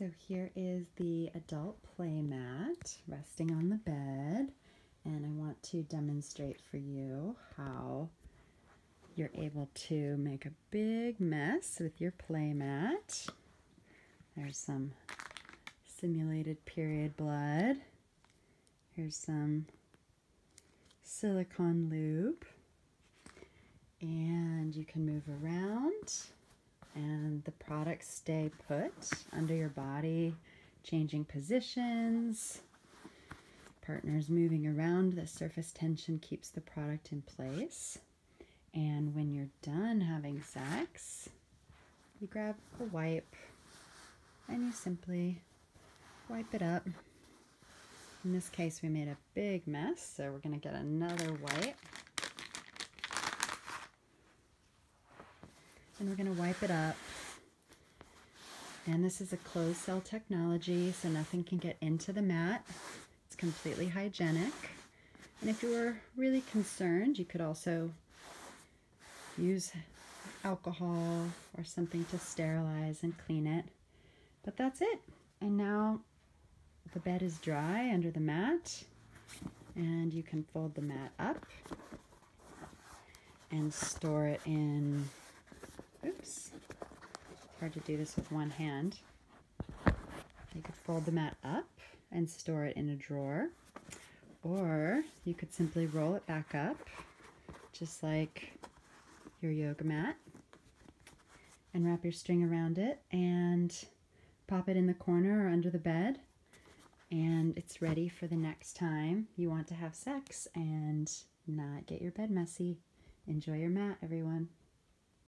So here is the adult play mat resting on the bed, and I want to demonstrate for you how you're able to make a big mess with your play mat. There's some simulated period blood. Here's some silicone lube, and you can move around and the products stay put under your body, changing positions. Partners moving around, the surface tension keeps the product in place. And when you're done having sex, you grab a wipe and you simply wipe it up. In this case, we made a big mess, so we're going to get another wipe. And we're going to wipe it up. And this is a closed cell technology, so nothing can get into the mat. It's completely hygienic. And if you were really concerned, you could also use alcohol or something to sterilize and clean it. But that's it. And now the bed is dry under the mat, and you can fold the mat up and store it in, oops, it's hard to do this with one hand. You could fold the mat up and store it in a drawer, or you could simply roll it back up, just like your yoga mat, and wrap your string around it and pop it in the corner or under the bed, and it's ready for the next time you want to have sex and not get your bed messy. Enjoy your mat, everyone.